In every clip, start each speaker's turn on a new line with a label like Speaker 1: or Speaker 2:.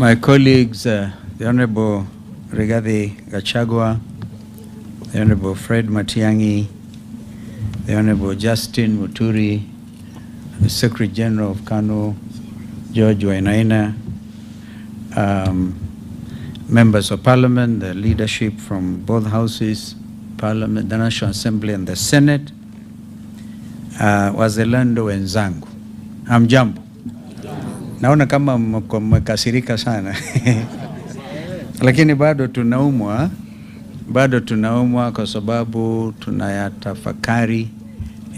Speaker 1: My colleagues, the Honorable Rigathi Gachagua, the Honorable Fred Matiang'i, the Honorable Justin Muturi, the Secretary General of KANU, George Wainaina, members of Parliament, the leadership from both houses, Parliament, the National Assembly and the Senate, wazalendo wenzangu, hamjambo. Naona kama mmekasirika sana lakini bado tunaumwa kwa sababu tunayatafakari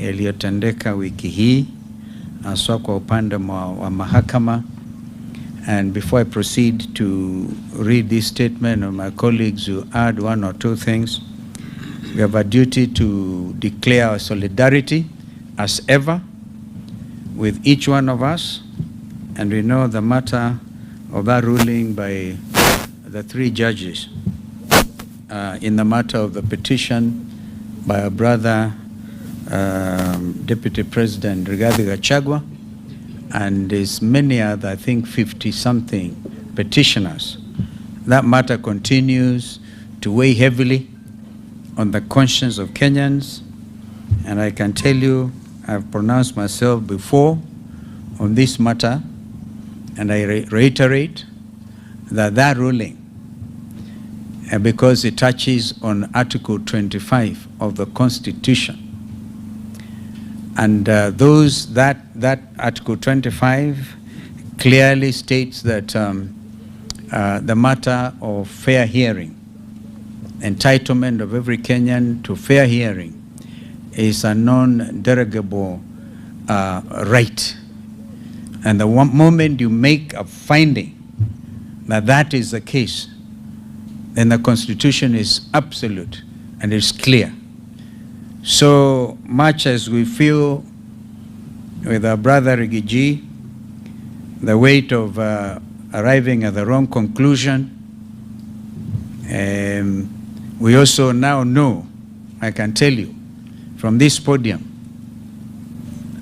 Speaker 1: yaliyotendeka wiki hii haswa kwa upande wa mahakama. And before I proceed to read this statement of my colleagues who add one or two things, we have a duty to declare our solidarity as ever with each one of us. And we know the matter of that ruling by the three judges in the matter of the petition by our brother, Deputy President Rigathi Gachagua, and there's many other, I think 50-something petitioners. That matter continues to weigh heavily on the conscience of Kenyans. And I can tell you, I've pronounced myself before on this matter, and I reiterate that ruling, because it touches on Article 25 of the Constitution, and that Article 25 clearly states that the matter of fair hearing, entitlement of every Kenyan to fair hearing, is a non-derogable right. And the moment you make a finding that that is the case, then the Constitution is absolute and it's clear. So much as we feel with our brother Giddy, the weight of arriving at the wrong conclusion, we also now know, I can tell you, from this podium,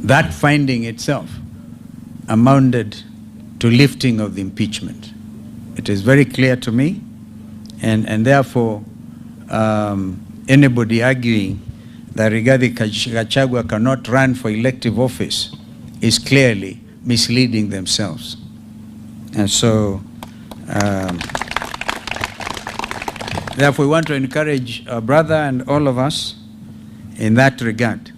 Speaker 1: that finding itself amounted to lifting of the impeachment. It is very clear to me, and therefore anybody arguing that Rigathi Gachagua cannot run for elective office is clearly misleading themselves. And so therefore we want to encourage our brother and all of us in that regard.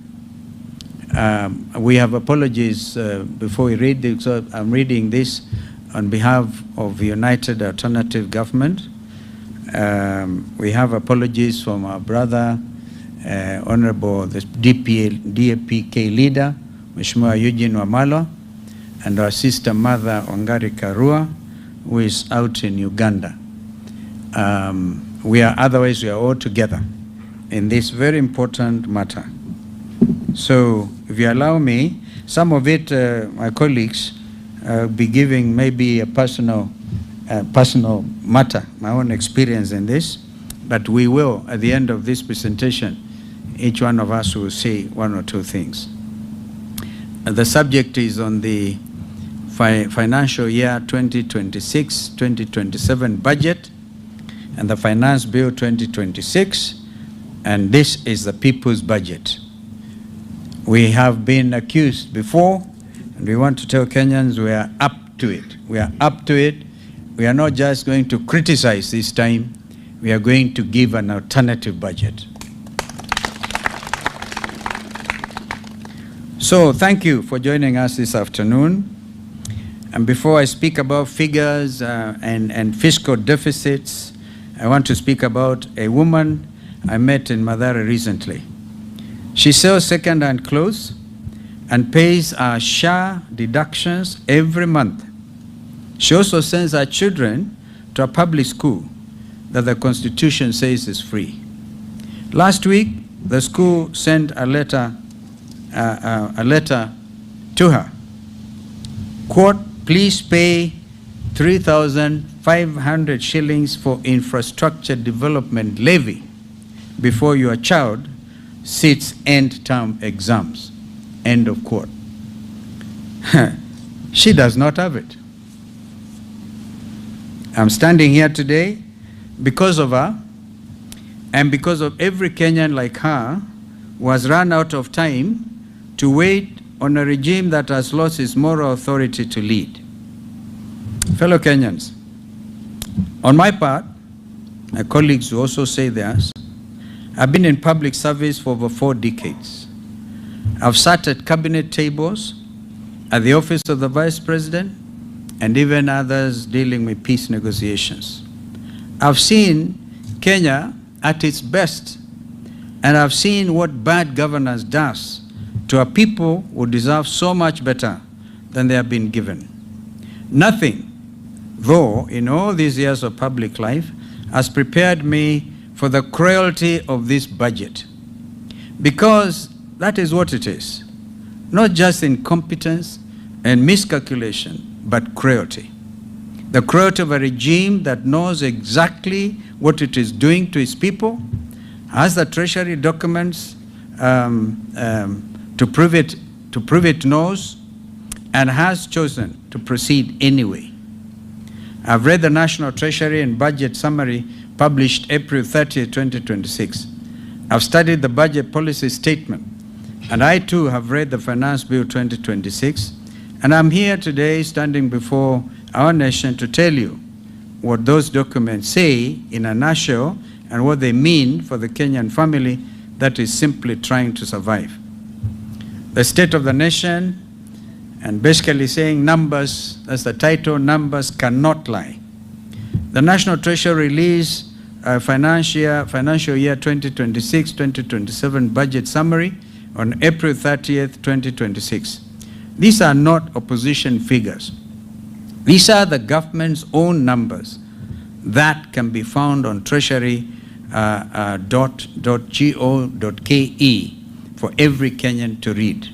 Speaker 1: We have apologies before we read this. So I'm reading this on behalf of the United Alternative Government. We have apologies from our brother, Honorable the DAPK leader, Mheshimiwa Eugene Wamalwa, and our sister mother, Wangari Karua, who is out in Uganda. Otherwise we are all together in this very important matter. So if you allow me, some of it, my colleagues, be giving maybe a personal matter, my own experience in this, but we will, at the end of this presentation, each one of us will say one or two things. The subject is on the financial year 2026-2027 budget and the Finance Bill 2026, and this is the people's budget. We have been accused before, and we want to tell Kenyans we are up to it. We are up to it. We are not just going to criticize this time. We are going to give an alternative budget. So thank you for joining us this afternoon. And before I speak about figures and fiscal deficits, I want to speak about a woman I met in Mathare recently. She sells second-hand clothes and pays her SHA deductions every month. She also sends her children to a public school that the Constitution says is free. Last week, the school sent a letter to her. Quote, please pay 3,500 shillings for infrastructure development levy before your child sits end-term exams. End of quote. She does not have it. I'm standing here today because of her and because of every Kenyan like her who has run out of time to wait on a regime that has lost its moral authority to lead. Fellow Kenyans, on my part, my colleagues who also say theirs, I've been in public service for over 4 decades. I've sat at cabinet tables, at the office of the Vice President, and even others dealing with peace negotiations. I've seen Kenya at its best, and I've seen what bad governance does to a people who deserve so much better than they have been given. Nothing, though, in all these years of public life, has prepared me for the cruelty of this budget. Because that is what it is. Not just incompetence and miscalculation, but cruelty. The cruelty of a regime that knows exactly what it is doing to its people, has the treasury documents to prove it knows, and has chosen to proceed anyway. I've read the National Treasury and Budget Summary published April 30, 2026. I've studied the budget policy statement, and I too have read the Finance Bill 2026, and I'm here today standing before our nation to tell you what those documents say in a nutshell and what they mean for the Kenyan family that is simply trying to survive. The state of the nation, and basically saying numbers, that's the title, numbers cannot lie. The National Treasury released financial year 2026-2027 budget summary on April 30th, 2026. These are not opposition figures. These are the government's own numbers that can be found on treasury.go.ke for every Kenyan to read.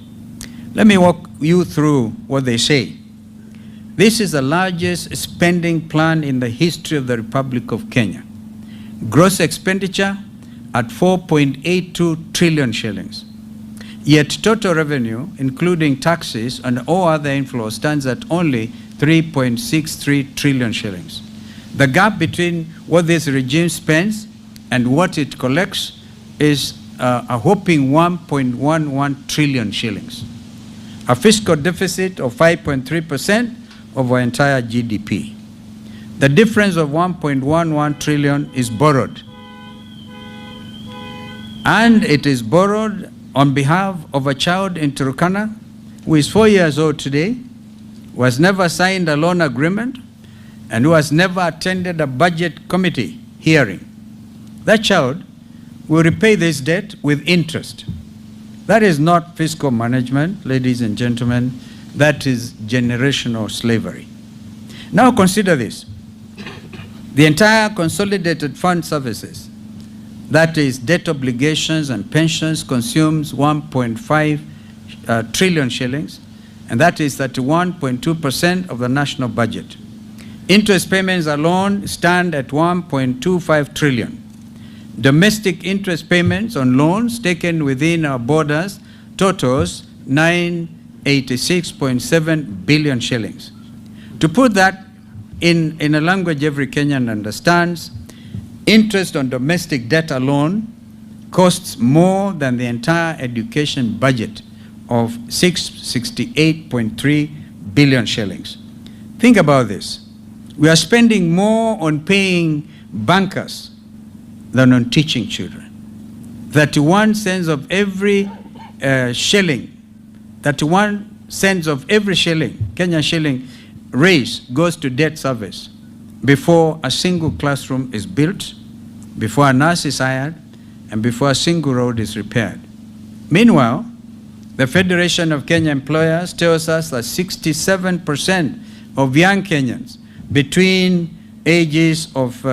Speaker 1: Let me walk you through what they say. This is the largest spending plan in the history of the Republic of Kenya. Gross expenditure at 4.82 trillion shillings. Yet total revenue, including taxes and all other inflows, stands at only 3.63 trillion shillings. The gap between what this regime spends and what it collects is a whopping 1.11 trillion shillings. A fiscal deficit of 5.3% of our entire GDP. The difference of 1.11 trillion is borrowed. And it is borrowed on behalf of a child in Turkana who is 4 years old today, who has never signed a loan agreement, and who has never attended a budget committee hearing. That child will repay this debt with interest. That is not fiscal management, ladies and gentlemen. That is generational slavery. Now consider this. The entire consolidated fund services, that is debt obligations and pensions, consumes 1.5 trillion shillings, and that is 31.2% of the national budget. Interest payments alone stand at 1.25 trillion. Domestic interest payments on loans taken within our borders totals 986.7 billion shillings. To put that in a language every Kenyan understands, interest on domestic debt alone costs more than the entire education budget of 668.3 billion shillings. Think about this. We are spending more on paying bankers than on teaching children. 31 cents of every shilling, 31 cents of every shilling, Kenyan shilling, raised goes to debt service before a single classroom is built, before a nurse is hired, and before a single road is repaired. Meanwhile, the Federation of Kenya Employers tells us that 67% of young Kenyans between ages of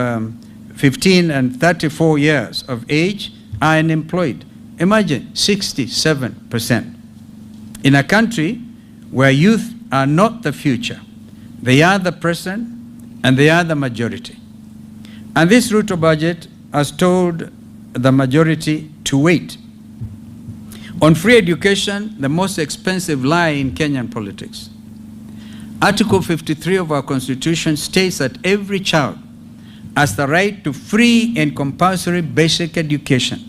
Speaker 1: 15 and 34 years of age are unemployed. Imagine, 67%. In a country where youth are not the future, they are the present and they are the majority. And this Ruto budget has told the majority to wait. On free education, the most expensive lie in Kenyan politics. Article 53 of our Constitution states that every child has the right to free and compulsory basic education,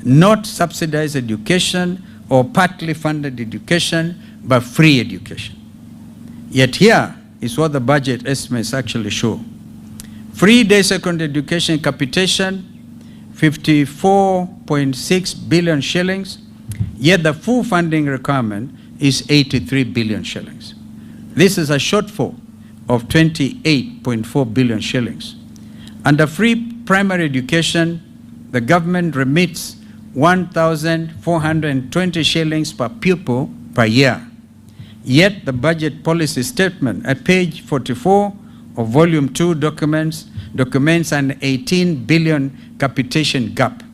Speaker 1: not subsidized education or partly funded education, but free education. Yet here is what the budget estimates actually show. Free day secondary education capitation, 54.6 billion shillings, yet the full funding requirement is 83 billion shillings. This is a shortfall of 28.4 billion shillings. Under free primary education, the government remits 1,420 shillings per pupil per year. Yet the budget policy statement at page 44 of volume 2 documents an 18 billion capitation gap.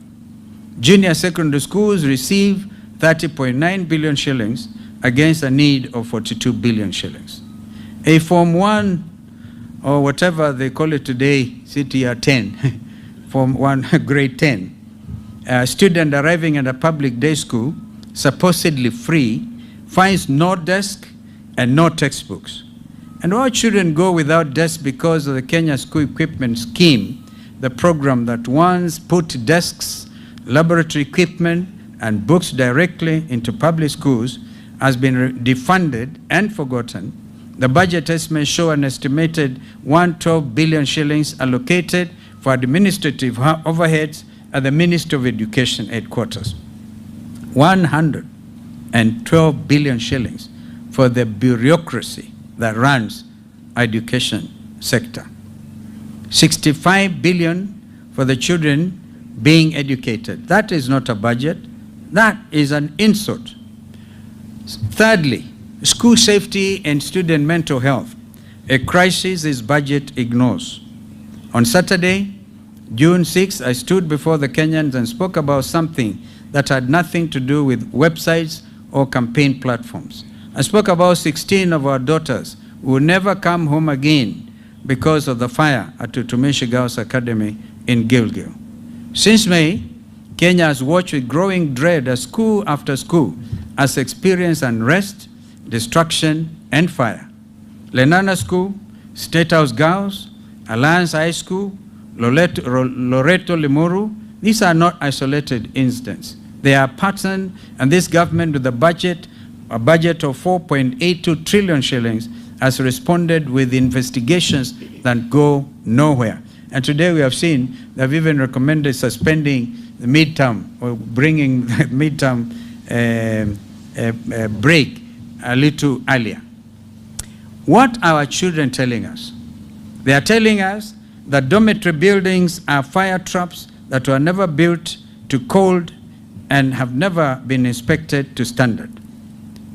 Speaker 1: Junior secondary schools receive 30.9 billion shillings against a need of 42 billion shillings. A Form 1, or whatever they call it today, CTR 10, Form 1, grade 10, a student arriving at a public day school, supposedly free, finds no desk and no textbooks. And all children go without desks because of the Kenya School Equipment Scheme, the program that once put desks, laboratory equipment, and books directly into public schools has been defunded and forgotten. The budget estimates show an estimated 112 billion shillings allocated for administrative overheads at the Ministry of Education headquarters. 112 billion shillings for the bureaucracy that runs education sector. 65 billion for the children being educated. That is not a budget. That is an insult. Thirdly, school safety and student mental health, a crisis this budget ignores. On Saturday, June 6th, I stood before the Kenyans and spoke about something that had nothing to do with websites or campaign platforms. I spoke about 16 of our daughters who will never come home again because of the fire at Tutumishi Girls Academy in Gilgil. Since May, Kenya has watched with growing dread as school after school has experienced unrest, destruction, and fire. Lenana School, State House Girls, Alliance High School, Loreto Limuru, these are not isolated incidents. They are patterned, and this government with a budget of 4.82 trillion shillings has responded with investigations that go nowhere. And today we have seen they've even recommended suspending the midterm or bringing the midterm break a little earlier. What are our children telling us? They are telling us that dormitory buildings are fire traps that were never built to code and have never been inspected to standard.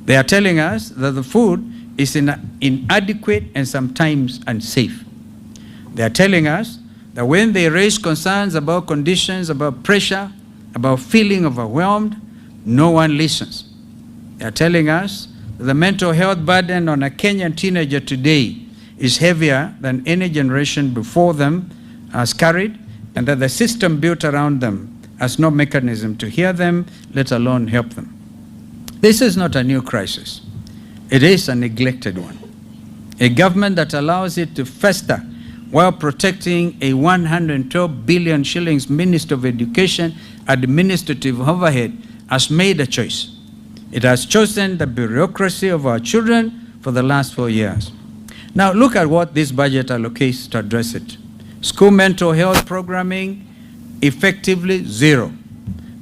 Speaker 1: They are telling us that the food is inadequate and sometimes unsafe. They are telling us that when they raise concerns about conditions, about pressure, about feeling overwhelmed, no one listens. They are telling us that the mental health burden on a Kenyan teenager today is heavier than any generation before them has carried, and that the system built around them has no mechanism to hear them, let alone help them. This is not a new crisis. It is a neglected one. A government that allows it to fester while protecting a 112 billion shillings Minister of Education administrative overhead has made a choice. It has chosen the bureaucracy of our children for the last 4 years. Now look at what this budget allocates to address it. School mental health programming, effectively zero.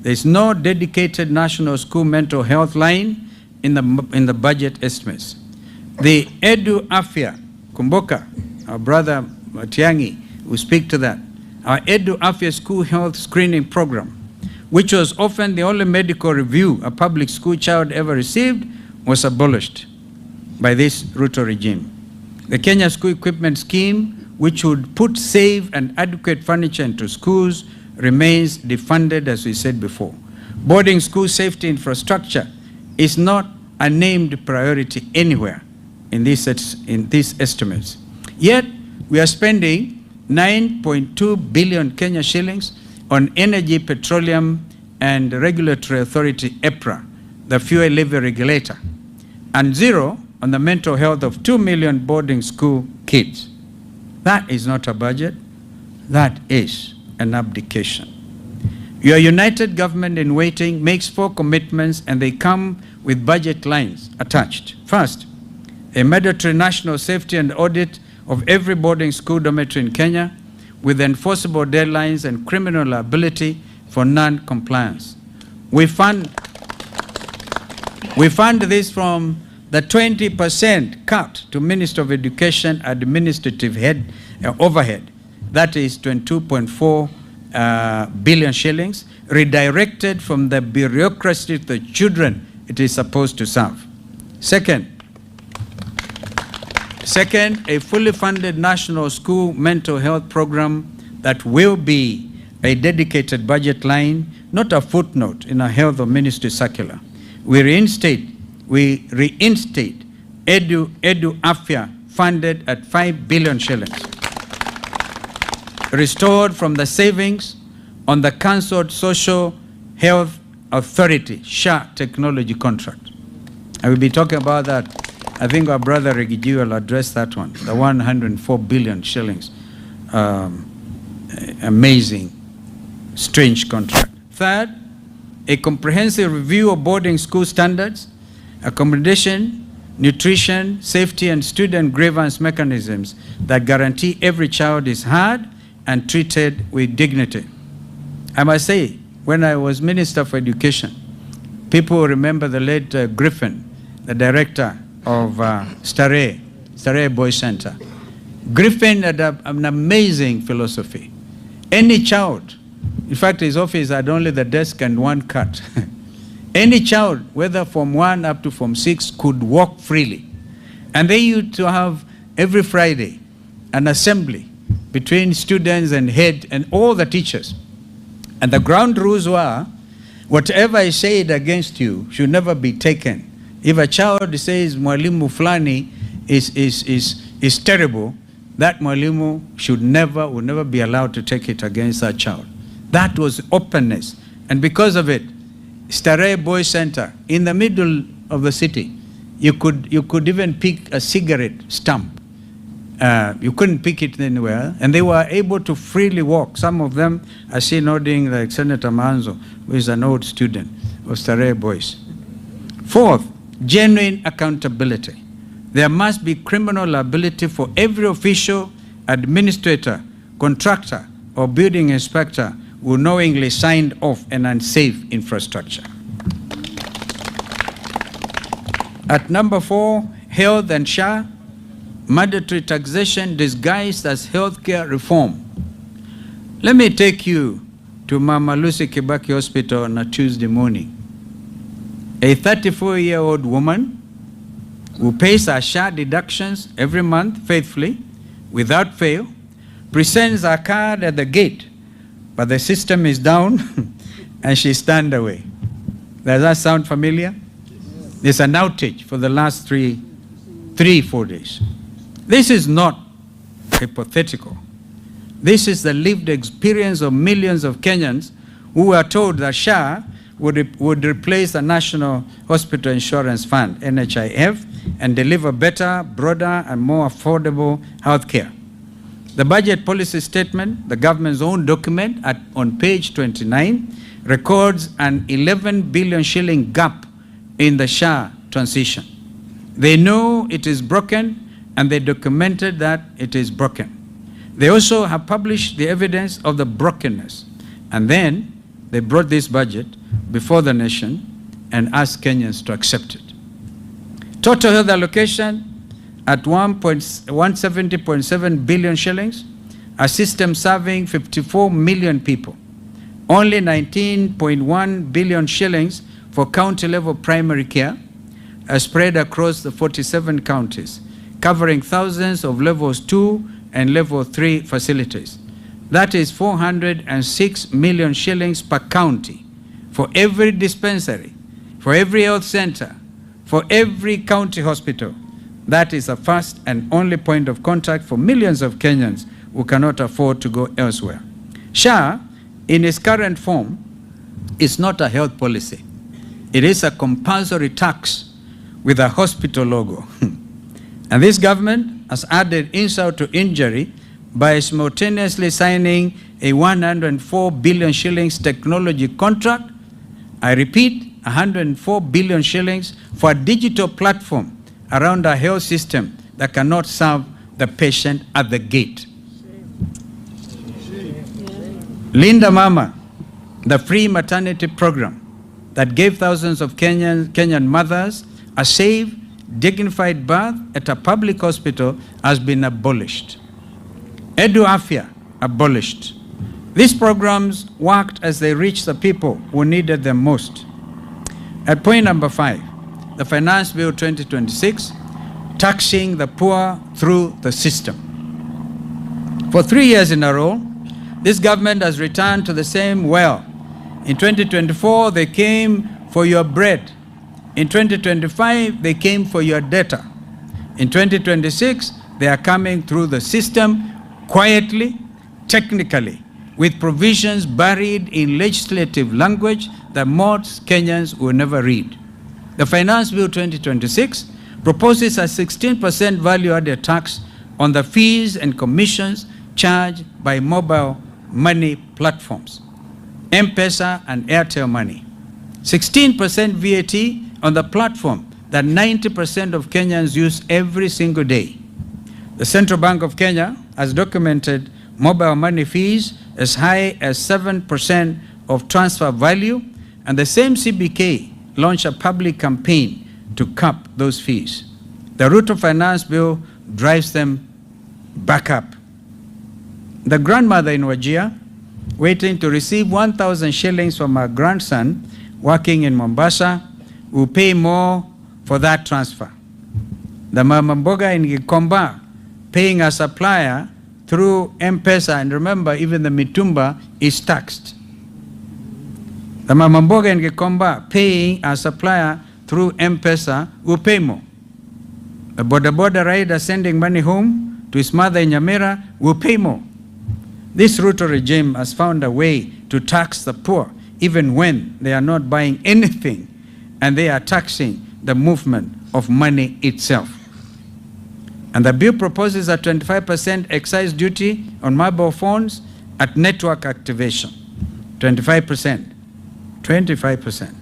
Speaker 1: There is no dedicated national school mental health line in the budget estimates. The Edu Afya, Kumboka, our brother Matiang'i will speak to that. Our Edu Afya school health screening program, which was often the only medical review a public school child ever received, was abolished by this Ruto regime. The Kenya School Equipment Scheme, which would put safe and adequate furniture into schools, remains defunded, as we said before. Boarding school safety infrastructure is not a named priority anywhere in these estimates. Yet, we are spending 9.2 billion Kenya shillings on Energy, Petroleum and Regulatory Authority, EPRA, the fuel levy regulator, and zero on the mental health of 2 million boarding school kids. That is not a budget. That is an abdication. Your united government in waiting makes 4 commitments, and they come with budget lines attached. First, a mandatory national safety and audit of every boarding school dormitory in Kenya with enforceable deadlines and criminal liability for non-compliance. We fund this from the 20% cut to Minister of Education administrative overhead, that is 22.4 billion shillings, redirected from the bureaucracy to the children it is supposed to serve. Second, a fully funded national school mental health program that will be a dedicated budget line, not a footnote in a health of ministry circular. We reinstate Edu Afya funded at 5 billion shillings, restored from the savings on the cancelled Social Health Authority SHA technology contract. I will be talking about that. I think our brother Rigathi will address that one, the 104 billion shillings. Amazing, strange contract. Third, a comprehensive review of boarding school standards, accommodation, nutrition, safety, and student grievance mechanisms that guarantee every child is heard and treated with dignity. I must say, when I was Minister for Education, people remember the late Griffin, the director of Starehe Boys Center. Griffin had an amazing philosophy. Any child, in fact, his office had only the desk and one cut. Any child, whether from 1 up to from 6, could walk freely. And they used to have every Friday an assembly between students and head and all the teachers. And the ground rules were, whatever is said against you should never be taken. If a child says Mwalimu Fulani is terrible, that Mwalimu would never be allowed to take it against that child. That was openness. And because of it, Starehe Boys Center, in the middle of the city, you could even pick a cigarette stump. You couldn't pick it anywhere, and they were able to freely walk. Some of them, I see nodding, like Senator Manzo, who is an old student of Starehe Boys. Fourth, genuine accountability. There must be criminal liability for every official, administrator, contractor, or building inspector who knowingly signed off an unsafe infrastructure. At number 4, health and SHA, mandatory taxation disguised as healthcare reform. Let me take you to Mama Lucy Kibaki Hospital on a Tuesday morning. A 34-year-old woman who pays her SHA deductions every month faithfully, without fail, presents her card at the gate, but the system is down and she's turned away. Does that sound familiar? There's an outage for the last 4 days. This is not hypothetical. This is the lived experience of millions of Kenyans who were told that SHA would replace the National Hospital Insurance Fund, NHIF, and deliver better, broader, and more affordable health care. The budget policy statement, the government's own document on page 29, records an 11 billion shilling gap in the SHA transition. They know it is broken, and they documented that it is broken. They also have published the evidence of the brokenness. And then they brought this budget before the nation and asked Kenyans to accept it. Total health allocation at 170.7 billion shillings, a system serving 54 million people. Only 19.1 billion shillings for county-level primary care are spread across the 47 counties, covering thousands of levels 2 and level 3 facilities. That is 406 million shillings per county for every dispensary, for every health center, for every county hospital. That is the first and only point of contact for millions of Kenyans who cannot afford to go elsewhere. SHA, in its current form, is not a health policy. It is a compulsory tax with a hospital logo. And this government has added insult to injury by simultaneously signing a 104 billion shillings technology contract. I repeat, 104 billion shillings for a digital platform around our health system that cannot serve the patient at the gate. Linda Mama, the free maternity program that gave thousands of Kenyan mothers a safe, dignified birth at a public hospital, has been abolished. Edu Afya, abolished. These programs worked as they reached the people who needed them most. At point number 5, the Finance Bill 2026, taxing the poor through the system. For 3 years in a row, this government has returned to the same well. In 2024, they came for your bread. In 2025, they came for your data. In 2026, they are coming through the system quietly, technically, with provisions buried in legislative language that most Kenyans will never read. The Finance Bill 2026 proposes a 16% value-added tax on the fees and commissions charged by mobile money platforms, M-Pesa and Airtel Money. 16% VAT on the platform that 90% of Kenyans use every single day. The Central Bank of Kenya has documented mobile money fees as high as 7% of transfer value, and the same CBK launched a public campaign to cap those fees. The Ruto Finance Bill drives them back up. The grandmother in Wajir, waiting to receive 1,000 shillings from her grandson working in Mombasa, will pay more for that transfer. The Mama Mboga in Gikomba, paying a supplier through M-Pesa, and remember, even the mitumba is taxed. The Mama Mboga in Gikomba, paying a supplier through M-Pesa, will pay more. The boda rider sending money home to his mother in Nyamira will pay more. This Ruto regime has found a way to tax the poor, even when they are not buying anything, and they are taxing the movement of money itself. And the bill proposes a 25% excise duty on mobile phones at network activation. 25%. 25%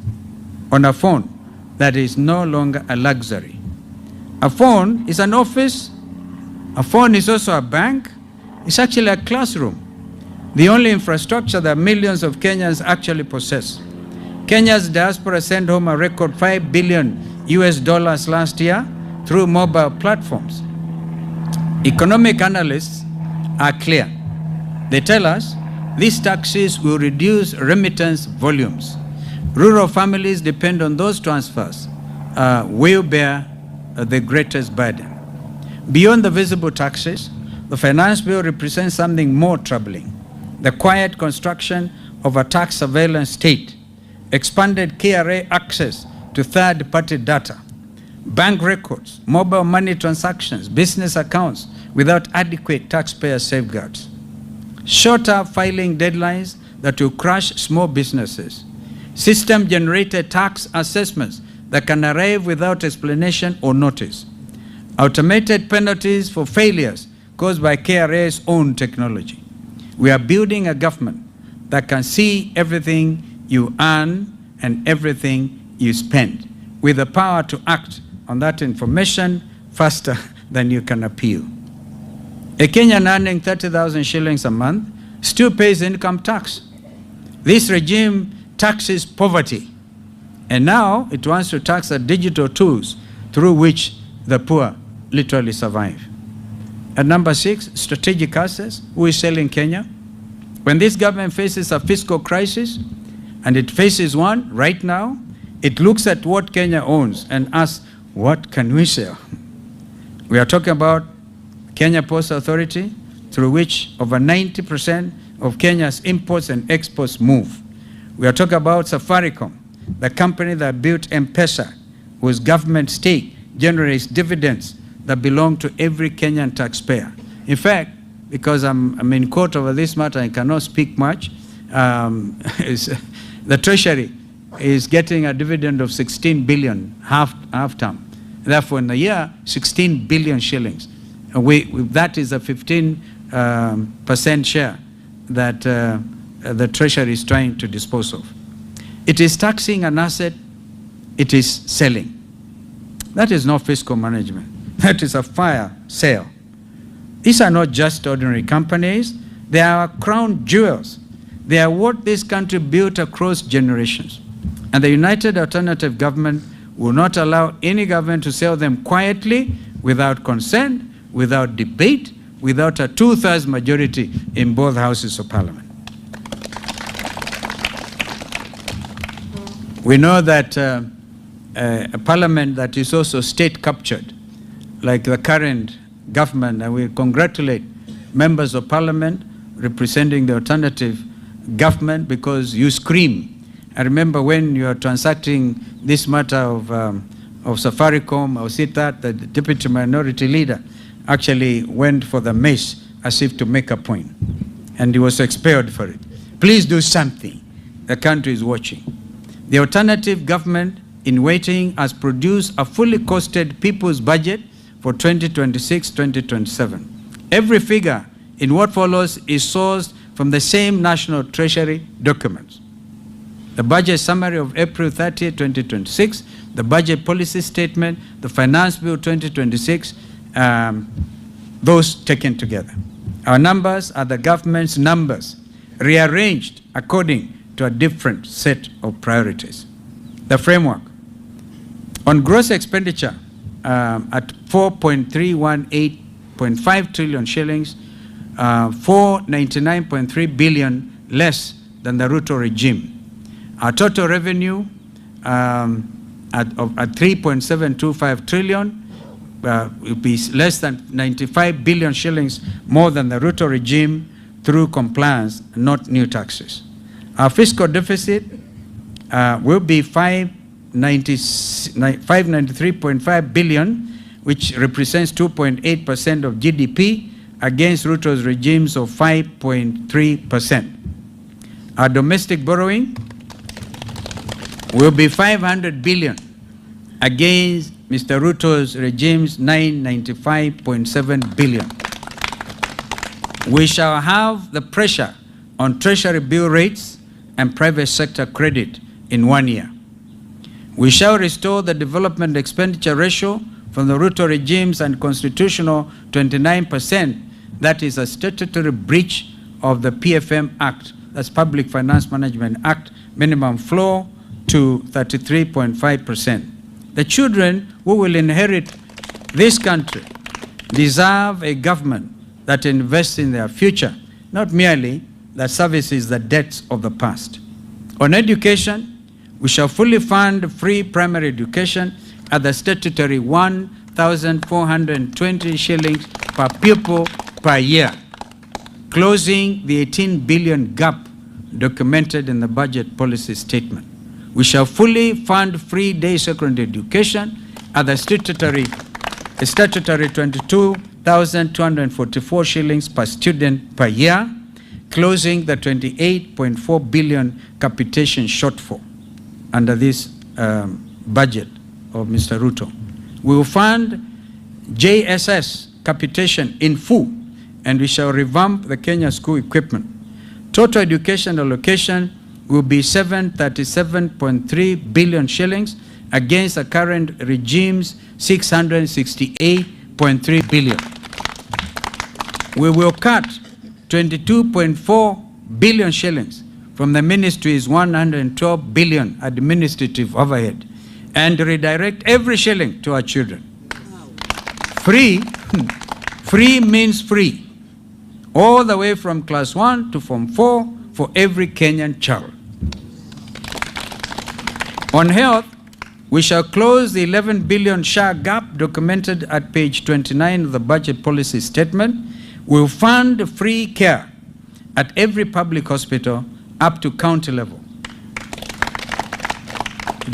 Speaker 1: on a phone that is no longer a luxury. A phone is an office. A phone is also a bank. It's actually a classroom. The only infrastructure that millions of Kenyans actually possess. Kenya's diaspora sent home a record $5 billion last year through mobile platforms. Economic analysts are clear. They tell us these taxes will reduce remittance volumes. Rural families depend on those transfers, will bear the greatest burden. Beyond the visible taxes, the Finance Bill represents something more troubling: the quiet construction of a tax surveillance state, expanded KRA access to third-party data, bank records, mobile money transactions, business accounts without adequate taxpayer safeguards, shorter filing deadlines that will crush small businesses, system-generated tax assessments that can arrive without explanation or notice, automated penalties for failures caused by KRA's own technology. We are building a government that can see everything you earn and everything you spend, with the power to act on that information faster than you can appeal. A Kenyan earning 30,000 shillings a month still pays income tax. This regime taxes poverty, and now it wants to tax the digital tools through which the poor literally survive. At number 6, strategic assets. Who is selling Kenya? When this government faces a fiscal crisis, and it faces one right now, it looks at what Kenya owns and asks, what can we sell? We are talking about Kenya Post Authority, through which over 90% of Kenya's imports and exports move. We are talking about Safaricom, the company that built M-Pesa, whose government stake generates dividends that belong to every Kenyan taxpayer. In fact, because I'm in court over this matter, I cannot speak much, the Treasury is getting a dividend of 16 billion half-term. Therefore, in a year, 16 billion shillings. That is a 15% share that the Treasury is trying to dispose of. It is taxing an asset, it is selling. That is not fiscal management. That is a fire sale. These are not just ordinary companies. They are crown jewels. They are what this country built across generations. And the United Alternative Government will not allow any government to sell them quietly, without consent, without debate, without a 2/3 majority in both houses of Parliament. We know that a parliament that is also state captured, like the current government, and we congratulate members of parliament representing the alternative government, because you scream. I remember when you are transacting this matter of Safaricom, or that the deputy minority leader actually went for the mace as if to make a point, and he was expelled for it. Please do something. The country is watching. The alternative government in waiting has produced a fully costed people's budget for 2026-2027. Every figure in what follows is sourced from the same National Treasury documents. The budget summary of April 30, 2026, the budget policy statement, the Finance Bill 2026, those taken together. Our numbers are the government's numbers, rearranged according to a different set of priorities. The framework. On gross expenditure at 4.318.5 trillion shillings, 499.3 billion less than the Ruto regime. Our total revenue at 3.725 trillion will be less than 95 billion shillings more than the Ruto regime through compliance, not new taxes. Our fiscal deficit will be 593.5 billion, which represents 2.8% of GDP, against Ruto's regimes of 5.3%. Our domestic borrowing will be 500 billion against Mr. Ruto's regime's 995.7 billion. We shall have the pressure on Treasury bill rates and private sector credit in 1 year. We shall restore the development expenditure ratio from the Ruto regime's unconstitutional 29%. That is a statutory breach of the PFM Act, that's Public Finance Management Act, minimum floor to 33.5%. The children who will inherit this country deserve a government that invests in their future, not merely that services the debts of the past. On education, we shall fully fund free primary education at the statutory 1,420 shillings per pupil per year, closing the 18 billion gap documented in the budget policy statement. We shall fully fund free day secondary education at the statutory 22,244 shillings per student per year, closing the 28.4 billion capitation shortfall under this budget of Mr. Ruto. We will fund JSS capitation in full, and we shall revamp the Kenya school equipment. Total education allocation will be 737.3 billion shillings against the current regime's 668.3 billion. We will cut 22.4 billion shillings from the ministry's 112 billion administrative overhead and redirect every shilling to our children. Free, free means free, all the way from class 1 to form 4 for every Kenyan child. On health, we shall close the 11 billion SHA gap documented at page 29 of the budget policy statement. We will fund free care at every public hospital up to county level.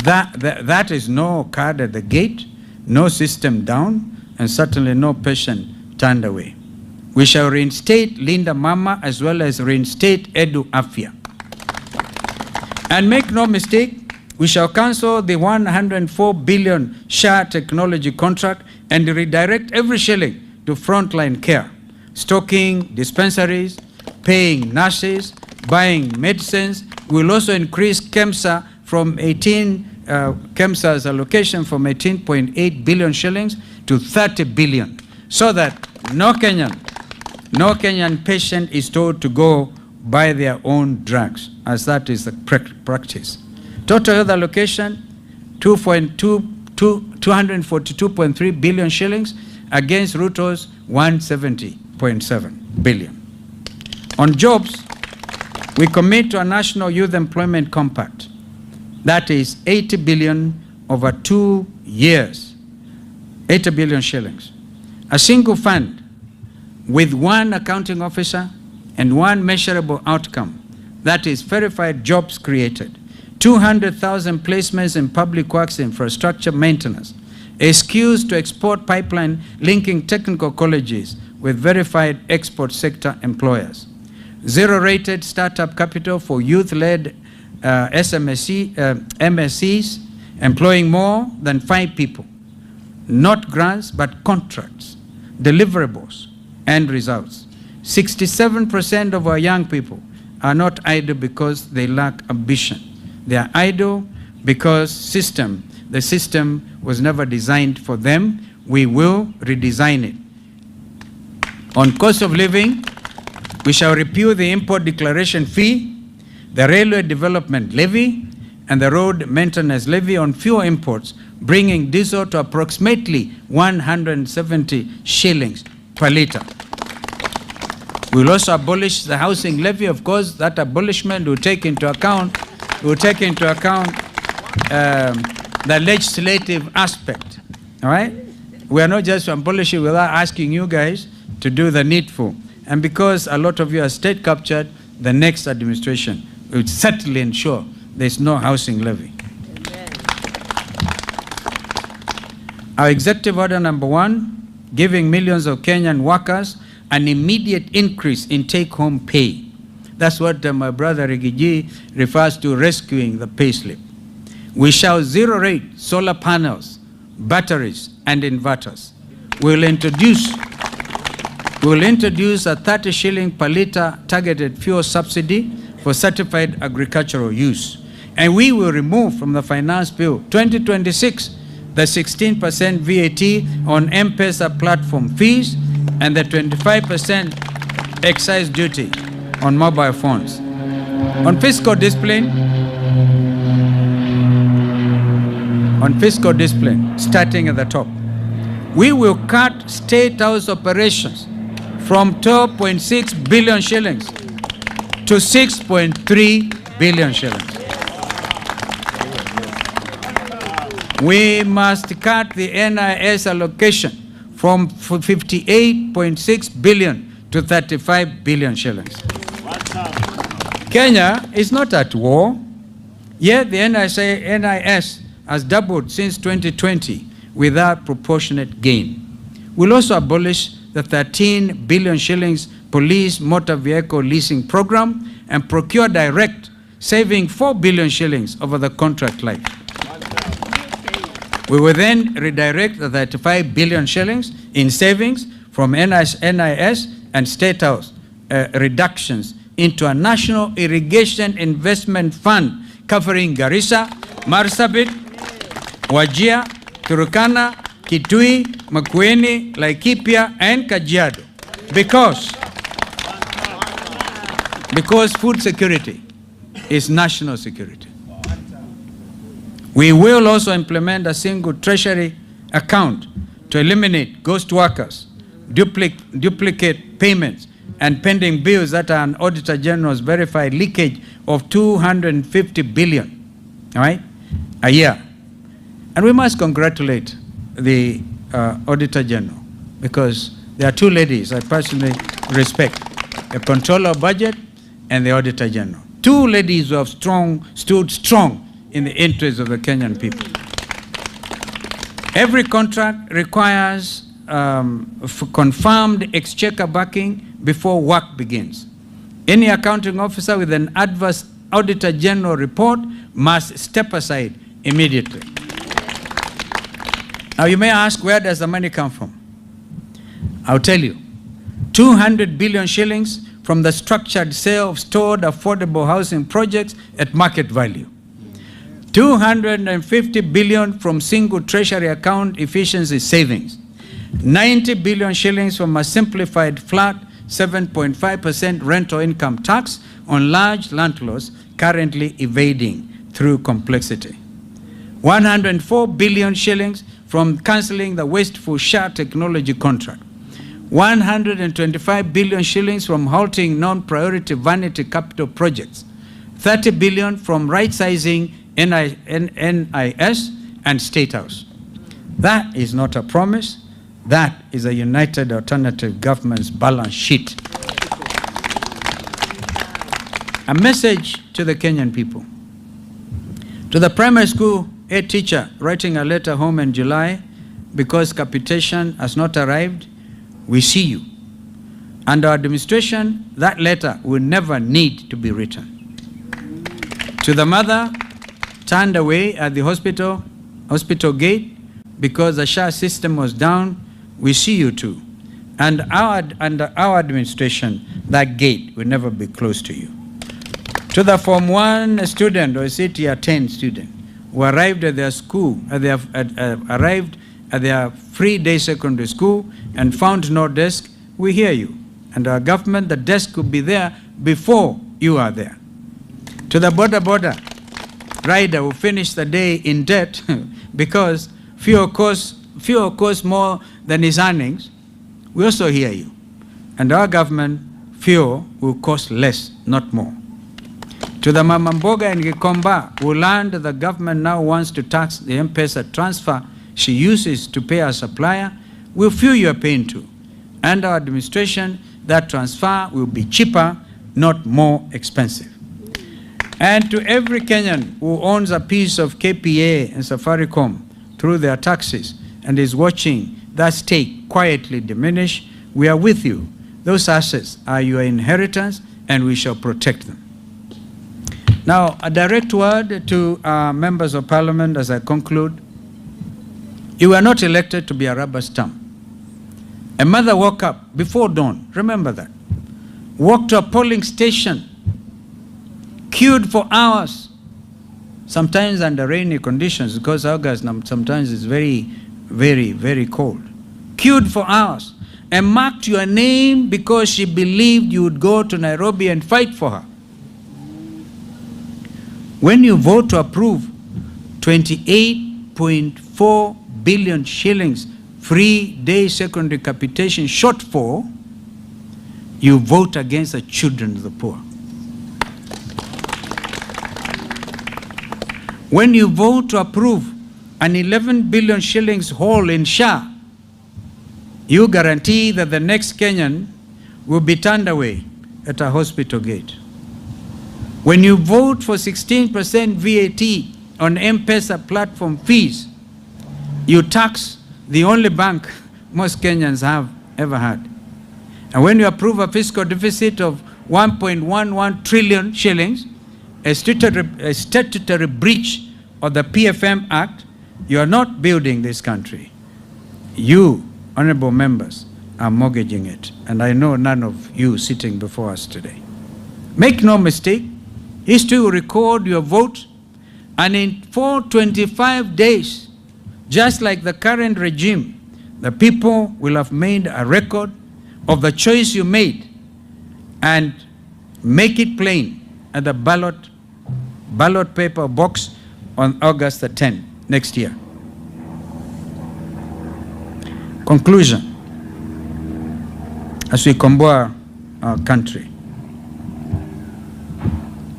Speaker 1: That is no card at the gate, no system down, and certainly no patient turned away. We shall reinstate Linda Mama as well as reinstate Edu Afya. And make no mistake, We shall cancel the 104 billion SHA technology contract and redirect every shilling to frontline care, stocking dispensaries, paying nurses, buying medicines. We'll also increase KEMSA from KEMSA's allocation from 18.8 billion shillings to 30 billion, so that no Kenyan patient is told to go buy their own drugs, as that is the practice. Total health allocation, 242.3 billion shillings against Ruto's 170.7 billion. On jobs, we commit to a national youth employment compact. That is 80 billion over 2 years, 80 billion shillings. A single fund with one accounting officer and one measurable outcome, that is verified jobs created. 200,000 placements in public works infrastructure maintenance, a skills to export pipeline linking technical colleges with verified export sector employers. Zero-rated startup capital for youth-led MSCs, employing more than 5 people. Not grants, but contracts, deliverables, and results. 67% of our young people are not idle because they lack ambition. They are idle because the system was never designed for them. We will redesign it. On cost of living, we shall repeal the import declaration fee, the railway development levy, and the road maintenance levy on fuel imports, bringing diesel to approximately 170 shillings per litre. We will also abolish the housing levy. Of course, that abolishment will take into account the legislative aspect. All right? We are not just abolishing without asking you guys to do the needful. And because a lot of you are state captured, the next administration will certainly ensure there's no housing levy. Amen. Our executive order number 1, giving millions of Kenyan workers an immediate increase in take-home pay. That's what my brother Giddy refers to, rescuing the payslip. We shall zero-rate solar panels, batteries, and inverters. We'll introduce a 30 shilling per litre targeted fuel subsidy for certified agricultural use. And we will remove from the Finance Bill 2026 the 16% VAT on M-Pesa platform fees and the 25% excise duty on mobile phones. On fiscal discipline, starting at the top, we will cut state house operations from 12.6 billion shillings to 6.3 billion shillings. We must cut the NIS allocation from 58.6 billion to 35 billion shillings. Kenya is not at war, yet the NIS has doubled since 2020 without proportionate gain. We'll also abolish the 13 billion shillings police motor vehicle leasing program and procure direct, saving 4 billion shillings over the contract life. We will then redirect the 35 billion shillings in savings from NIS and State House reductions into a national irrigation investment fund covering Garissa, Marsabit, Wajir, Turkana, Kitui, Makueni, Laikipia, and Kajiado. Because food security is national security. We will also implement a single treasury account to eliminate ghost workers, duplicate payments, and pending bills that are an Auditor General's verified leakage of 250 billion, all right, a year. And we must congratulate the Auditor General, because there are two ladies I personally respect, the Controller of Budget and the Auditor General. Two ladies who have stood strong in the interest of the Kenyan people. Every contract requires confirmed exchequer backing before work begins. Any accounting officer with an adverse Auditor General report must step aside immediately. Now you may ask, where does the money come from? I'll tell you. 200 billion shillings from the structured sale of stored affordable housing projects at market value. 250 billion from single treasury account efficiency savings. 90 billion shillings from a simplified flat 7.5% rental income tax on large landlords currently evading through complexity. 104 billion shillings from cancelling the wasteful SHA technology contract. 125 billion shillings from halting non-priority vanity capital projects. 30 billion from right-sizing NIS and State House. That is not a promise. That is a United Alternative Government's balance sheet. A message to the Kenyan people. To the primary school head teacher writing a letter home in July because capitation has not arrived, we see you. Under administration, that letter will never need to be written. To the mother turned away at the hospital gate because the SHA system was down, we see you too. And under our administration, that gate will never be closed to you. To the Form 1 student or Tier 10 student who arrived at their school, arrived at their free day secondary school and found no desk, we hear you. And our government, the desk could be there before you are there. To the border rider who finished the day in debt because fuel costs more than his earnings, we also hear you. And our government, fuel will cost less, not more. To the Mama Mboga in Gikomba who learned the government now wants to tax the M-Pesa transfer she uses to pay her supplier, we'll feel your pain too. Under our administration, that transfer will be cheaper, not more expensive. And to every Kenyan who owns a piece of KPA and Safaricom through their taxes and is watching that stake quietly diminish, we are with you. Those assets are your inheritance and we shall protect them. Now, a direct word to members of parliament as I conclude. You were not elected to be a rubber stamp. A mother woke up before dawn, remember that, walked to a polling station, queued for hours, sometimes under rainy conditions because August sometimes is very, very, very cold. Queued for hours and marked your name because she believed you would go to Nairobi and fight for her. When you vote to approve 28.4 billion shillings free day secondary capitation shortfall, you vote against the children of the poor. When you vote to approve an 11 billion shillings hole in SHA, you guarantee that the next Kenyan will be turned away at a hospital gate. When you vote for 16% VAT on M-Pesa platform fees, you tax the only bank most Kenyans have ever had. And when you approve a fiscal deficit of 1.11 trillion shillings, a statutory breach of the PFM Act, you are not building this country. You, honorable members, are mortgaging it. And I know none of you sitting before us today. Make no mistake, history will record your vote, and in 425 days, just like the current regime, the people will have made a record of the choice you made and make it plain at the ballot paper box on August the 10th next year. Conclusion. As we combat our country,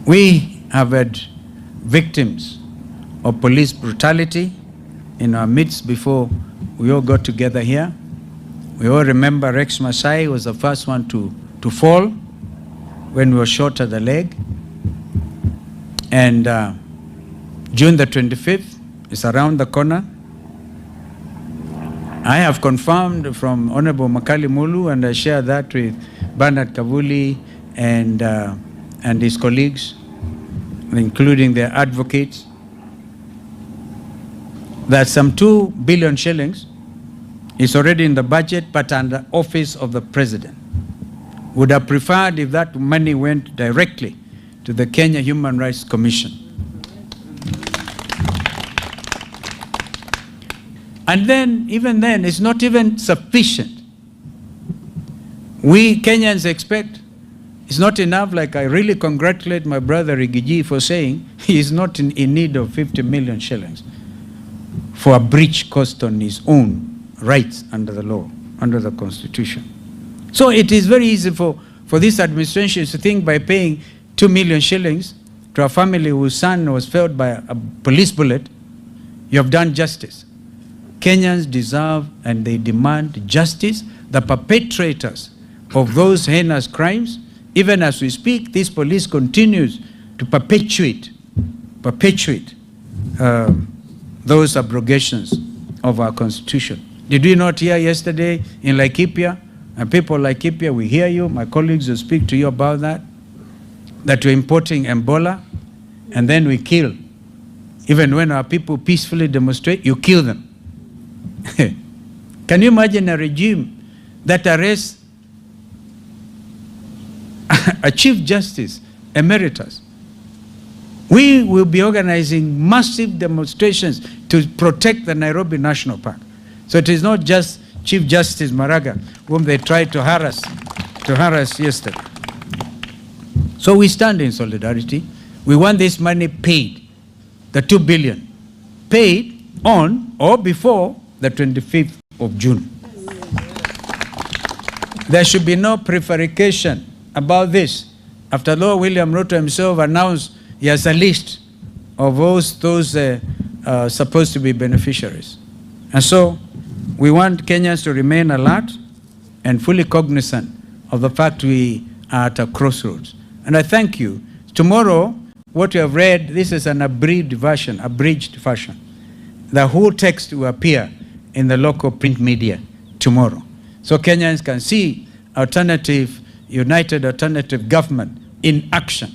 Speaker 1: we have had victims of police brutality in our midst before we all got together here. We all remember Rex Masai was the first one to fall when we were shot at the leg. And June the 25th is around the corner. I have confirmed from Honorable Makali Mulu, and I share that with Bernard Kavuli and his colleagues, including their advocates, that some 2 billion shillings is already in the budget, but under office of the president. Would have preferred if that money went directly to the Kenya Human Rights Commission. And then, even then, it's not even sufficient. We Kenyans expect it's not enough. Like, I really congratulate my brother Rigathi for saying he is not in need of 50 million shillings for a breach caused on his own rights under the law, under the Constitution. So it is very easy for this administration to think by paying 2 million shillings to a family whose son was felled by a police bullet, you have done justice. Kenyans deserve and they demand justice. The perpetrators of those heinous crimes, even as we speak, this police continues to perpetuate those abrogations of our Constitution. Did we not hear yesterday in Laikipia, and people like Laikipia, we hear you, my colleagues will speak to you about that we're importing Ebola, and then we kill. Even when our people peacefully demonstrate, you kill them. Can you imagine a regime that arrests a Chief Justice Emeritus? We will be organizing massive demonstrations to protect the Nairobi National Park. So it is not just Chief Justice Maraga, whom they tried to harass yesterday. So we stand in solidarity. We want this money paid, the 2 billion, paid on or before the 25th of June. There should be no prevarication about this. After all, William Ruto himself announced he has a list of those supposed to be beneficiaries. And so we want Kenyans to remain alert and fully cognizant of the fact we are at a crossroads. And I thank you. Tomorrow, what you have read, this is an abridged version. The whole text will appear in the local print media tomorrow. So Kenyans can see united alternative government in action.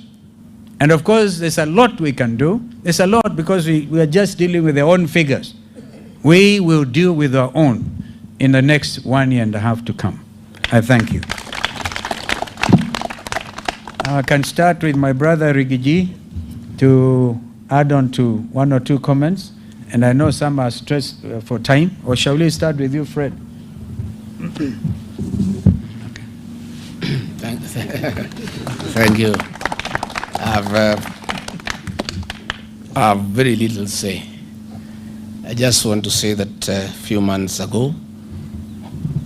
Speaker 1: And of course, there's a lot we can do. There's a lot because we are just dealing with their own figures. We will deal with our own in the next 1.5 years to come. I thank you. I can start with my brother Rigathi to add on to 1 or 2 comments. And I know some are stressed for time. Or shall we start with you, Fred?
Speaker 2: Thank you. I have very little to say. I just want to say that a few months ago,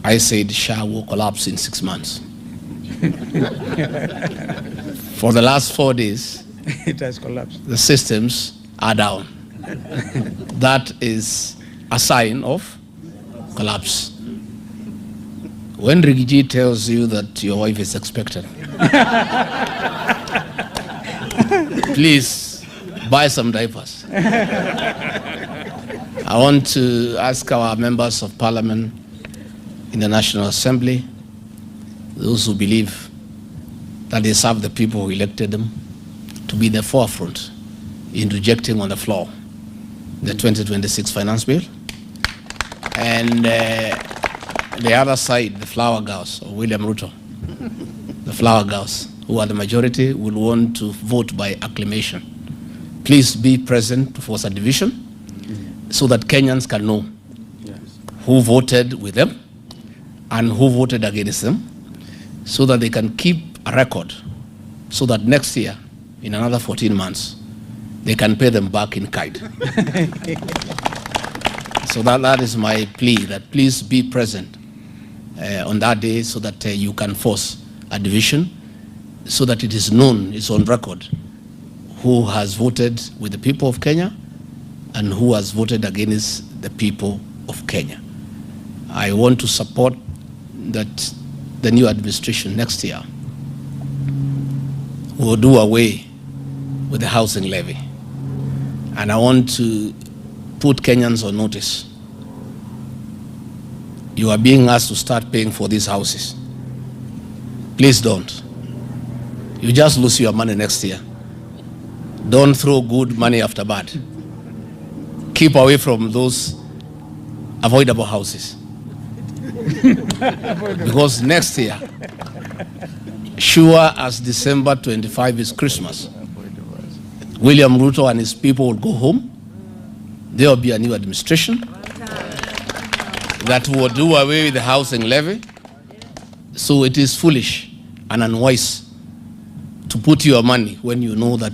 Speaker 2: I said SHA will collapse in 6 months. For the last 4 days,
Speaker 1: it has collapsed.
Speaker 2: The systems are down. That is a sign of collapse. When Rigathi tells you that your wife is expectant, please buy some diapers. I want to ask our members of parliament in the National Assembly, those who believe that they serve the people who elected them, to be in the forefront in rejecting on the floor the 2026 finance bill. And the other side, the flower girls, or William Ruto, the flower girls, who are the majority, will want to vote by acclamation. Please be present to force a division so that Kenyans can know who voted with them and who voted against them, so that they can keep a record, so that next year, in another 14 months, they can pay them back in kind. So that is my plea, that please be present on that day so that you can force a division, so that it is known, it's on record, who has voted with the people of Kenya and who has voted against the people of Kenya. I want to support that the new administration next year will do away with the housing levy. And I want to put Kenyans on notice. You are being asked to start paying for these houses. Please don't. You just lose your money next year. Don't throw good money after bad. Keep away from those avoidable houses. Because next year, sure as December 25 is Christmas, William Ruto and his people will go home. There will be a new administration that will do away with the housing levy. So it is foolish and unwise to put your money when you know that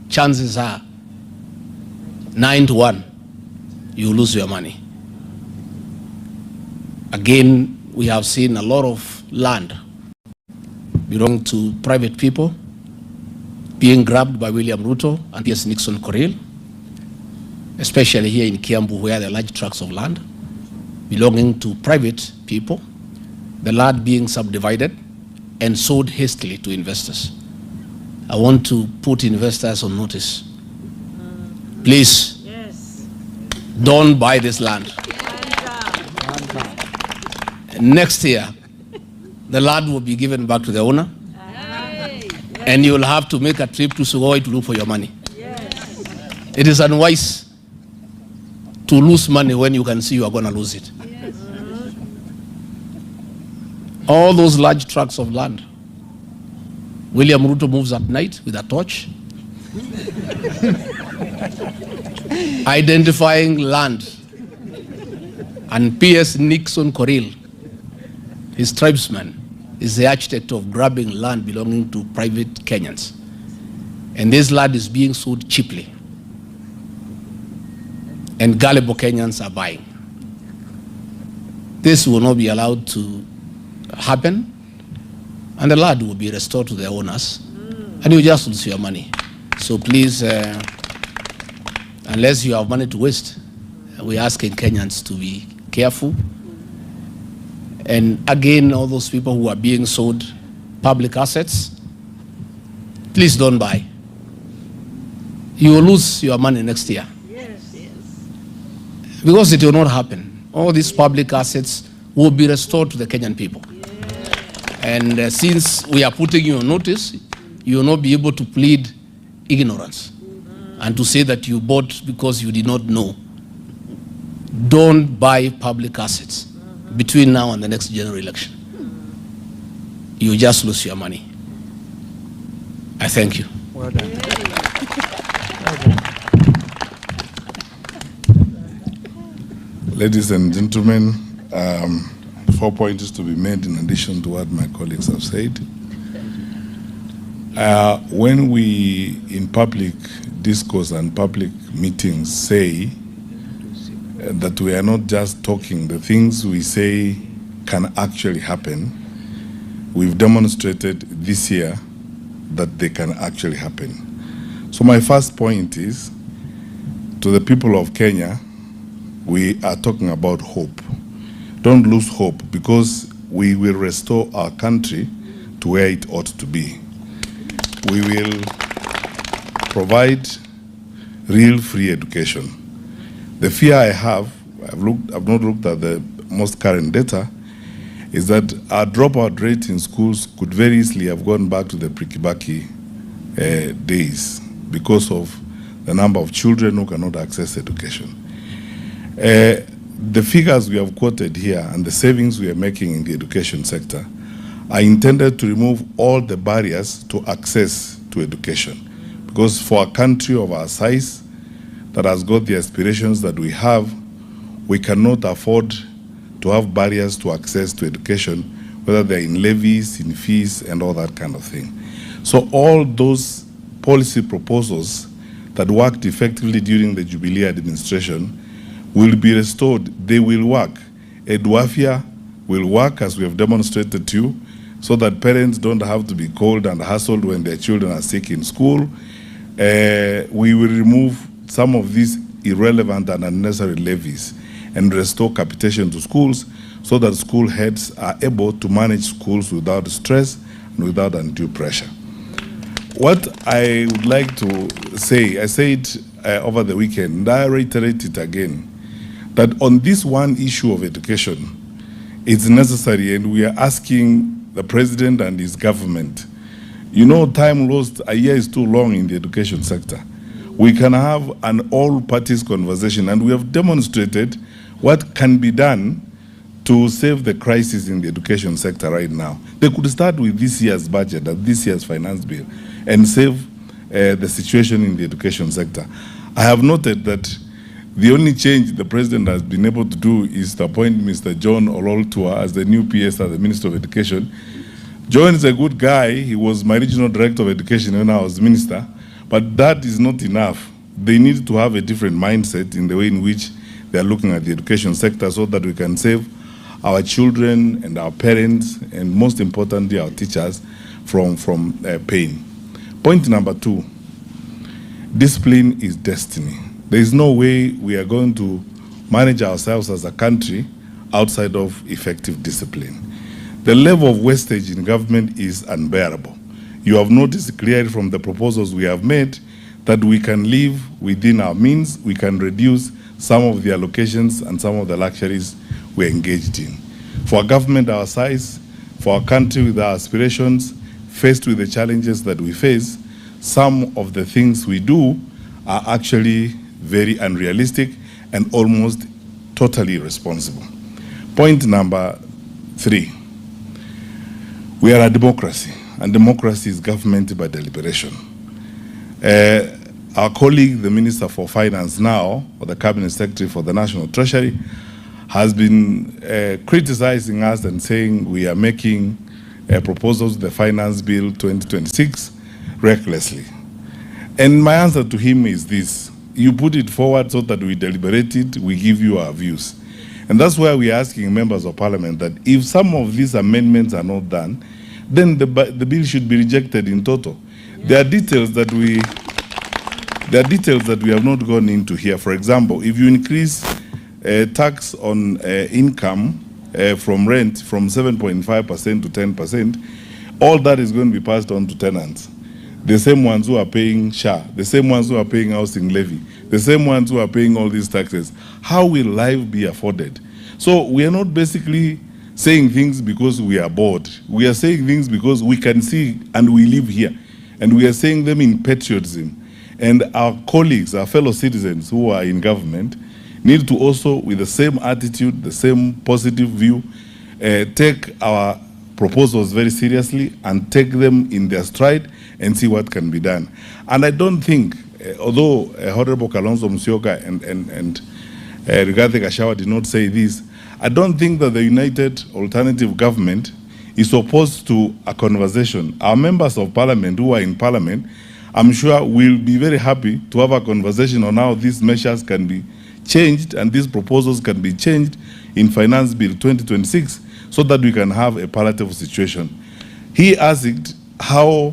Speaker 2: chances are 9 to 1 you lose your money. Again, we have seen a lot of land belonging to private people being grabbed by William Ruto and P.S. Nixon Korir, especially here in Kiambu, where there are large tracts of land belonging to private people, the land being subdivided and sold hastily to investors. I want to put investors on notice. Please, don't buy this land. Next year, the land will be given back to the owner, and you will have to make a trip to Sugoi to look for your money. It is unwise to lose money when you can see you are going to lose it. All those large tracts of land, William Ruto moves at night with a torch, identifying land, and P.S. Nixon Korir, his tribesman, is the architect of grabbing land belonging to private Kenyans. And this land is being sold cheaply. And gullible Kenyans are buying. This will not be allowed to happen, and the land will be restored to the owners, and you just lose your money. So please, unless you have money to waste, we're asking Kenyans to be careful. And again, all those people who are being sold public assets, please don't buy. You will lose your money next year. Because it will not happen. All these public assets will be restored to the Kenyan people. And since we are putting you on notice, you will not be able to plead ignorance and to say that you bought because you did not know. Don't buy public assets between now and the next general election. You just lose your money. I thank you.
Speaker 1: Well done.
Speaker 3: Ladies and gentlemen, 4 points to be made in addition to what my colleagues have said. When we in public discourse and public meetings say that we are not just talking, the things we say can actually happen, we've demonstrated this year that they can actually happen. So my first point is, to the people of Kenya, we are talking about hope. Don't lose hope, because we will restore our country to where it ought to be. We will provide real free education. The fear I have, I've not looked at the most current data, is that our dropout rate in schools could very easily have gone back to the pre-Kibaki days because of the number of children who cannot access education. The figures we have quoted here and the savings we are making in the education sector are intended to remove all the barriers to access to education. Because for a country of our size that has got the aspirations that we have, we cannot afford to have barriers to access to education, whether they're in levies, in fees, and all that kind of thing. So all those policy proposals that worked effectively during the Jubilee administration will be restored. They will work. Edwafia will work, as we have demonstrated to you, so that parents don't have to be called and hassled when their children are sick in school. We will remove some of these irrelevant and unnecessary levies and restore capitation to schools so that school heads are able to manage schools without stress and without undue pressure. What I would like to say, I said over the weekend, and I reiterate it again, that on this one issue of education, it's necessary, and we are asking the president and his government, You know, time lost, a year is too long in the education sector. We can have an all-parties conversation, and we have demonstrated what can be done to save the crisis in the education sector right now. They could start with this year's budget and this year's finance bill and save the situation in the education sector. I have noted that the only change the president has been able to do is to appoint Mr. John Ololtua as the new PS as the Minister of Education. John is a good guy. He was my regional director of education when I was minister, but that is not enough. They need to have a different mindset in the way in which they are looking at the education sector so that we can save our children and our parents, and most importantly, our teachers from pain. Point number 2, discipline is destiny. There is no way we are going to manage ourselves as a country outside of effective discipline. The level of wastage in government is unbearable. You have noticed clearly from the proposals we have made that we can live within our means, we can reduce some of the allocations and some of the luxuries we're engaged in. For a government our size, for a country with our aspirations, faced with the challenges that we face, some of the things we do are actually very unrealistic and almost totally irresponsible. Point number 3. We are a democracy, and democracy is government by deliberation. Our colleague, the Minister for Finance now, or the Cabinet Secretary for the National Treasury, has been criticizing us and saying we are making proposals to the Finance Bill 2026 recklessly. And my answer to him is this: you put it forward so that we deliberate it, we give you our views. And that's why we're asking members of parliament that if some of these amendments are not done, then the bill should be rejected in total. There are details that we have not gone into here. For example, if you increase tax on income from rent from 7.5% to 10%, all that is going to be passed on to tenants. The same ones who are paying SHA, the same ones who are paying housing levy, the same ones who are paying all these taxes. How will life be afforded? So we are not basically saying things because we are bored. We are saying things because we can see and we live here. And we are saying them in patriotism. And our colleagues, our fellow citizens who are in government, need to also, with the same attitude, the same positive view, take our proposals very seriously and take them in their stride and see what can be done. And I don't think, although Honorable Kalonzo Musyoka and Rigathi Gachagua did not say this, I don't think that the United Alternative Government is opposed to a conversation. Our members of parliament who are in parliament, I'm sure will be very happy to have a conversation on how these measures can be changed and these proposals can be changed in Finance Bill 2026 so that we can have a palatable situation. He asked how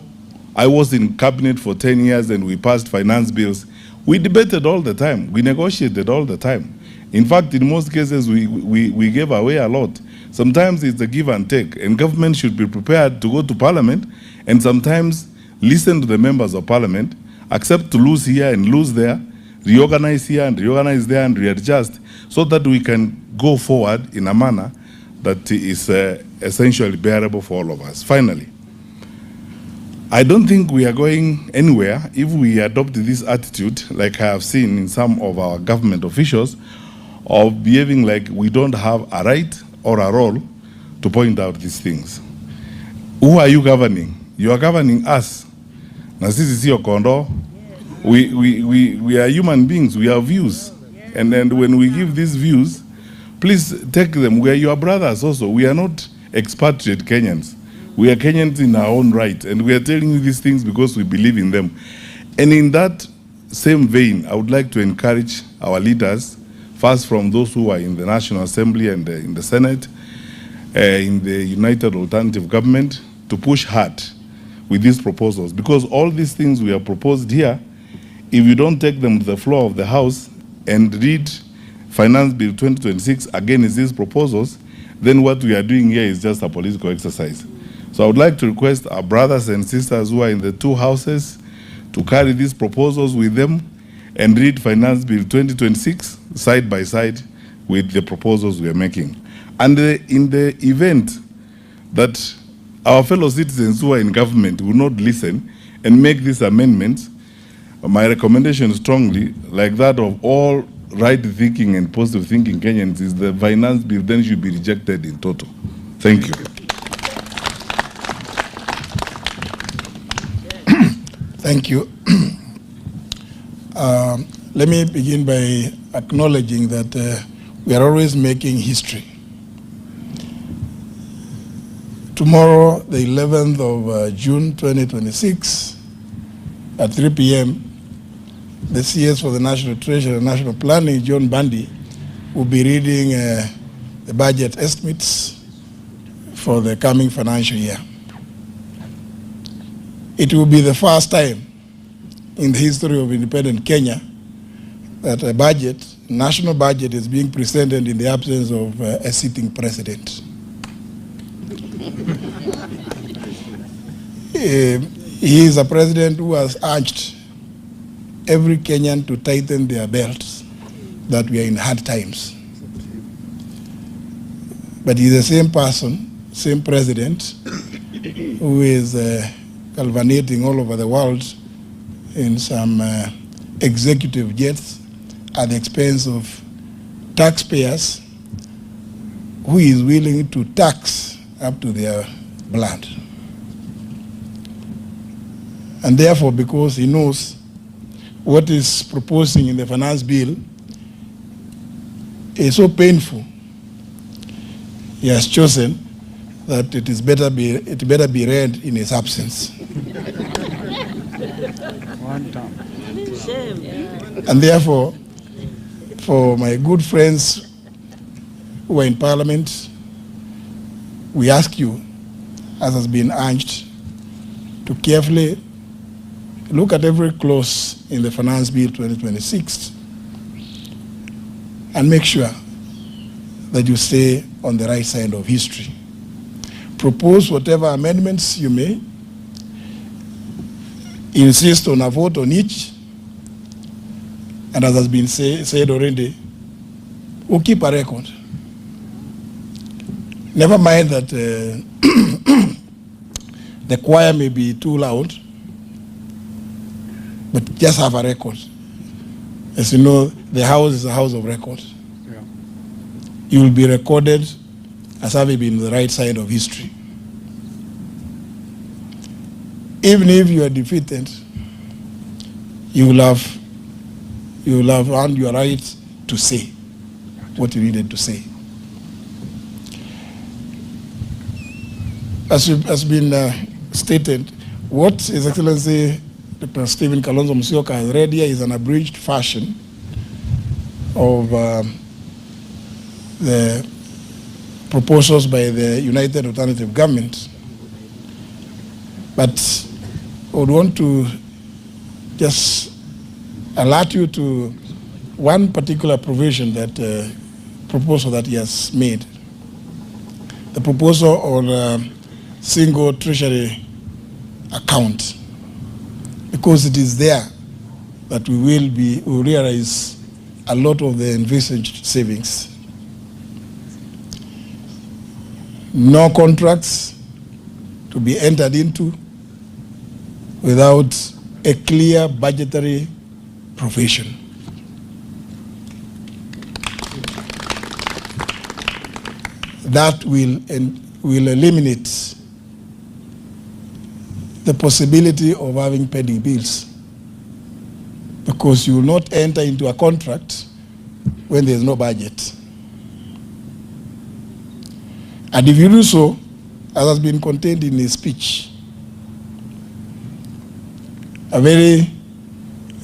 Speaker 3: I was in cabinet for 10 years and we passed finance bills. We debated all the time. We negotiated all the time. In fact, in most cases, we gave away a lot. Sometimes it's a give and take, and government should be prepared to go to parliament and sometimes listen to the members of parliament, accept to lose here and lose there, reorganize here and reorganize there and readjust so that we can go forward in a manner that is essentially bearable for all of us. Finally, I don't think we are going anywhere if we adopt this attitude, like I have seen in some of our government officials, of behaving like we don't have a right or a role to point out these things. Who are you governing? You are governing us. Na sisi sio kondoo. We are human beings. We have views. And then when we give these views, please take them. We are your brothers also. We are not expatriate Kenyans. We are Kenyans in our own right. And we are telling you these things because we believe in them. And in that same vein, I would like to encourage our leaders, first from those who are in the National Assembly and in the Senate, in the United Alternative Government, to push hard with these proposals. Because all these things we have proposed here, if you don't take them to the floor of the House and read Finance Bill 2026 against these proposals, then what we are doing here is just a political exercise. So I would like to request our brothers and sisters who are in the two houses to carry these proposals with them and read Finance Bill 2026 side by side with the proposals we are making. And in the event that our fellow citizens who are in government will not listen and make these amendments, my recommendation strongly, like that of all right-thinking and positive-thinking Kenyans, is the finance bill then should be rejected in total. Thank you.
Speaker 4: Thank you. Let me begin by acknowledging that we are always making history. Tomorrow, the 11th of June 2026, at 3 p.m., the CS for the National Treasury and National Planning, John Bundy, will be reading the budget estimates for the coming financial year. It will be the first time in the history of independent Kenya that a budget, national budget, is being presented in the absence of a sitting president. He is a president who has urged every Kenyan to tighten their belts, that we are in hard times. But he's the same person, same president, who is galvanizing all over the world in some executive jets at the expense of taxpayers, who is willing to tax up to their blood. And therefore, because he knows what is proposing in the finance bill is so painful, he has chosen that it better be read in his absence. And therefore, for my good friends who are in Parliament, we ask you, as has been urged, to carefully look at every clause in the Finance Bill 2026 and make sure that you stay on the right side of history. Propose whatever amendments you may. Insist on a vote on each. And as has been said already, we'll keep a record. Never mind that the choir may be too loud, but just have a record. As you know, the house is a house of record. Yeah. You will be recorded as having been on the right side of history. Even if you are defeated, you will have earned your right to say what you needed to say. As has been stated, what His Excellency Dr. Stephen Kalonzo Musyoka has read here is an abridged version of the proposals by the United Alternative Government. But I would want to just alert you to one particular provision, that proposal that he has made. The proposal on single treasury account, because it is there that we will realize a lot of the envisaged savings. No contracts to be entered into without a clear budgetary provision. That will eliminate the possibility of having pending bills, because you will not enter into a contract when there is no budget. And if you do so, as has been contained in his speech, a very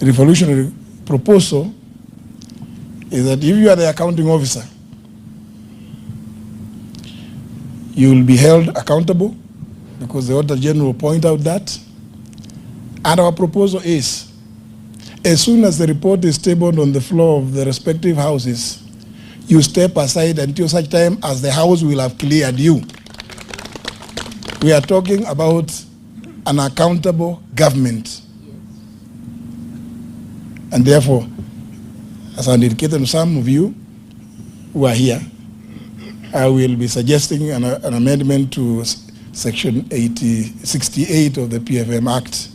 Speaker 4: revolutionary proposal is that if you are the accounting officer, you will be held accountable, because the Auditor General will point out that. And our proposal is, as soon as the report is tabled on the floor of the respective houses, you step aside until such time as the House will have cleared you. We are talking about an accountable government. And therefore, as I indicated to some of you who are here, I will be suggesting an amendment to Section 68 of the PFM Act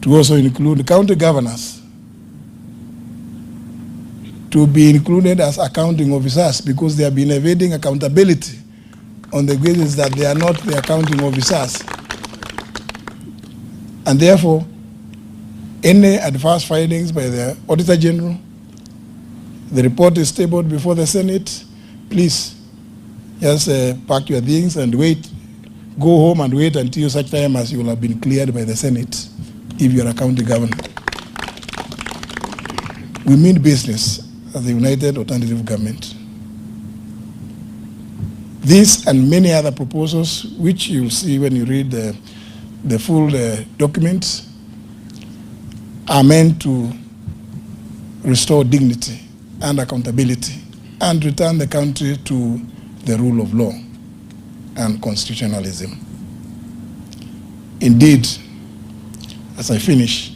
Speaker 4: to also include county governors to be included as accounting officers because they have been evading accountability on the basis that they are not the accounting officers. And therefore, any adverse findings by the Auditor General, the report is tabled before the Senate, please just pack your things and wait. Go home and wait until such time as you will have been cleared by the Senate if you are a county governor. We mean business as the United Alternative Government. This and many other proposals, which you'll see when you read the full document, are meant to restore dignity and accountability and return the country to the rule of law and constitutionalism. Indeed, as I finish,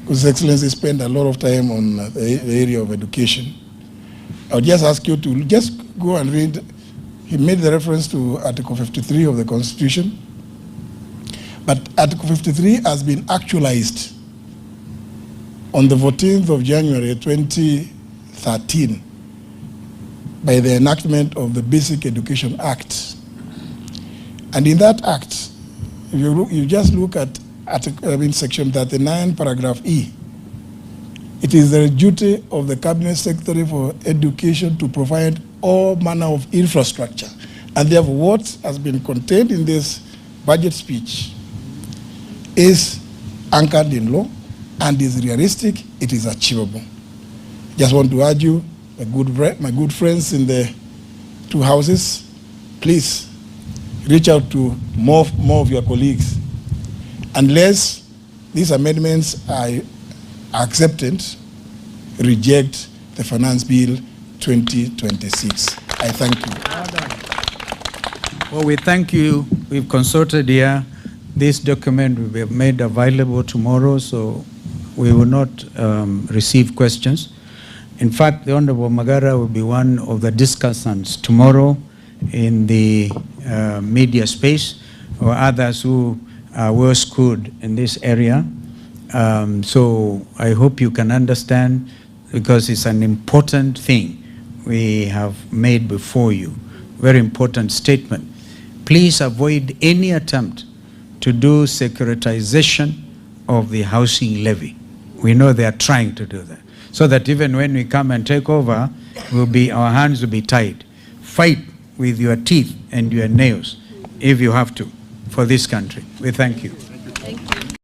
Speaker 4: His Excellency spent a lot of time on the area of education. I would just ask you to just go and read. He made the reference to Article 53 of the Constitution, but Article 53 has been actualized on the 14th of January 2013 by the enactment of the Basic Education Act. And in that act, if you just look at Section 39, paragraph E, it is the duty of the Cabinet Secretary for Education to provide all manner of infrastructure. And therefore, what has been contained in this budget speech is anchored in law and is realistic, it is achievable. Just want to urge you, my good friends in the two houses, please reach out to more of your colleagues. Unless these amendments are accepted, reject the Finance Bill 2026. I thank you.
Speaker 1: Well, we thank you. We've consulted here. This document will be made available tomorrow, so we will not receive questions. In fact, the Honorable Magara will be one of the discussants tomorrow in the media space, or others who are well schooled in this area. So I hope you can understand, because it's an important thing we have made before you. Very important statement. Please avoid any attempt to do securitization of the housing levy. We know they are trying to do that, so that even when we come and take over, our hands will be tied. Fight with your teeth and your nails if you have to for this country. We thank you.